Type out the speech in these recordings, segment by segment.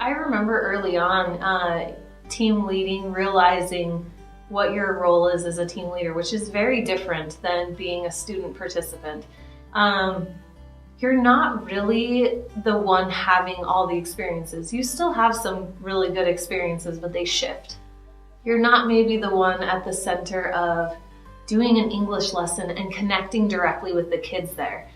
I remember early on team leading, realizing what your role is as a team leader, which is very different than being a student participant. You're not really the one having all the experiences. You still have some really good experiences, but they shift. You're not maybe the one at the center of doing an English lesson and connecting directly with the kids there.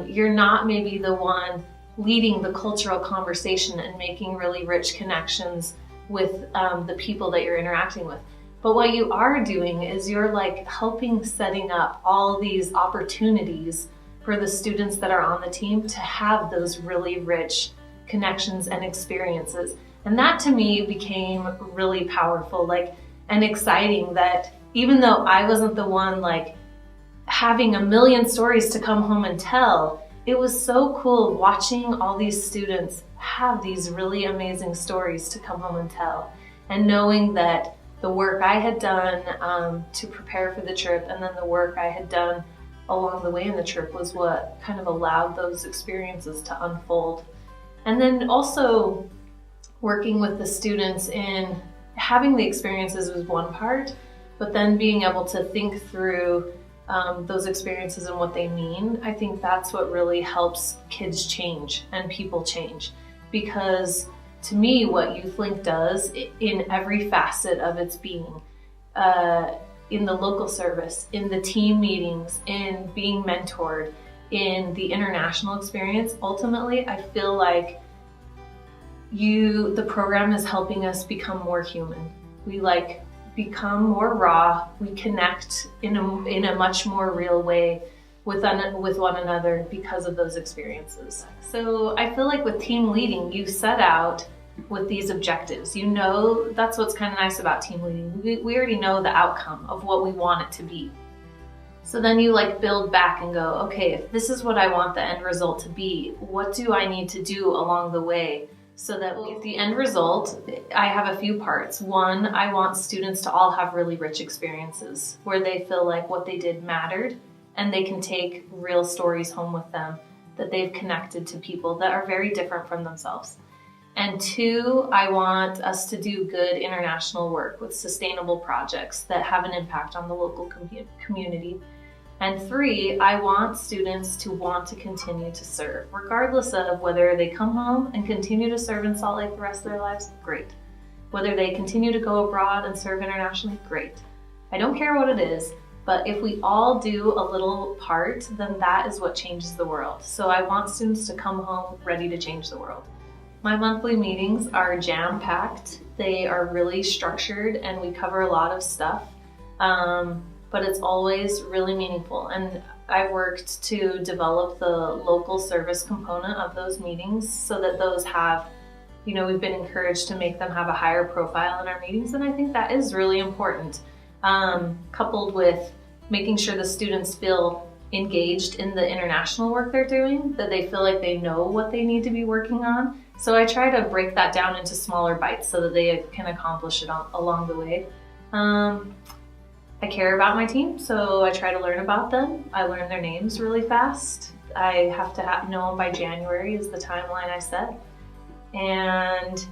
You're not maybe the one leading the cultural conversation and making really rich connections with the people that you're interacting with. But what you are doing is you're like helping setting up all these opportunities for the students that are on the team to have those really rich connections and experiences. And that to me became really powerful, and exciting, that even though I wasn't the one having a million stories to come home and tell, it was so cool watching all these students have these really amazing stories to come home and tell, and knowing that the work I had done to prepare for the trip, and then the work I had done along the way in the trip, was what kind of allowed those experiences to unfold. And then also working with the students in having the experiences was one part, but then being able to think through those experiences and what they mean. I think that's what really helps kids change and people change. Because to me, what Youthlinc does in every facet of its being, in the local service, in the team meetings, in being mentored, in the international experience, ultimately, I feel like the program is helping us become more human. We become more raw. We connect in a much more real way with one another because of those experiences. So I feel like with team leading, you set out with these objectives. That's what's kind of nice about team leading. We already know the outcome of what we want it to be. So then you build back and go, okay, if this is what I want the end result to be, what do I need to do along the way so that at the end result, I have a few parts. One, I want students to all have really rich experiences where they feel like what they did mattered, and they can take real stories home with them, that they've connected to people that are very different from themselves. And two, I want us to do good international work with sustainable projects that have an impact on the local community. And three, I want students to want to continue to serve, regardless of whether they come home and continue to serve in Salt Lake the rest of their lives, great. Whether they continue to go abroad and serve internationally, great. I don't care what it is, but if we all do a little part, then that is what changes the world. So I want students to come home ready to change the world. My monthly meetings are jam-packed. They are really structured and we cover a lot of stuff, but it's always really meaningful. And I've worked to develop the local service component of those meetings so that those have, we've been encouraged to make them have a higher profile in our meetings, and I think that is really important, coupled with making sure the students feel engaged in the international work they're doing, that they feel like they know what they need to be working on. So I try to break that down into smaller bites so that they can accomplish it along the way. I care about my team, so I try to learn about them. I learn their names really fast. I have to know them by January is the timeline I set. And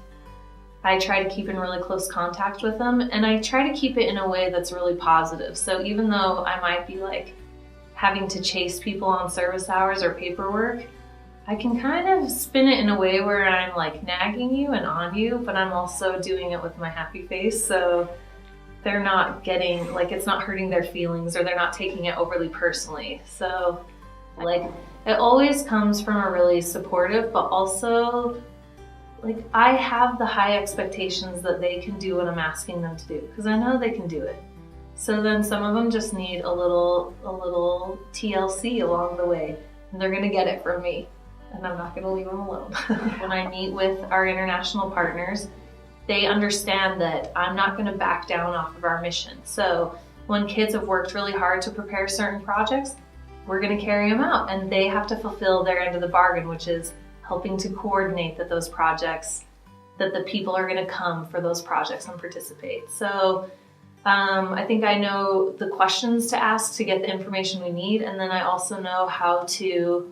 I try to keep in really close contact with them, and I try to keep it in a way that's really positive. So even though I might be having to chase people on service hours or paperwork, I can kind of spin it in a way where I'm nagging you and on you, but I'm also doing it with my happy face. So they're not getting, it's not hurting their feelings, or they're not taking it overly personally. So it always comes from a really supportive, but also I have the high expectations that they can do what I'm asking them to do, because I know they can do it. So then some of them just need a little TLC along the way, and they're gonna get it from me, and I'm not gonna leave them alone. When I meet with our international partners, they understand that I'm not gonna back down off of our mission. So when kids have worked really hard to prepare certain projects, we're gonna carry them out, and they have to fulfill their end of the bargain, which is helping to coordinate that the people are gonna come for those projects and participate. So I think I know the questions to ask to get the information we need, and then I also know how to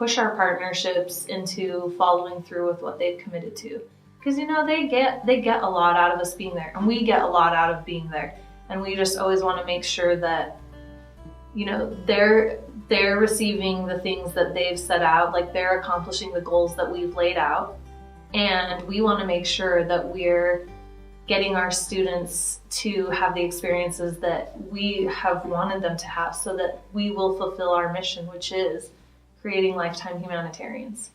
push our partnerships into following through with what they've committed to. Because, you know, they get a lot out of us being there, and we get a lot out of being there. And we just always want to make sure that, you know, they're receiving the things that they've set out, like they're accomplishing the goals that we've laid out. And we want to make sure that we're getting our students to have the experiences that we have wanted them to have, so that we will fulfill our mission, which is creating lifetime humanitarians.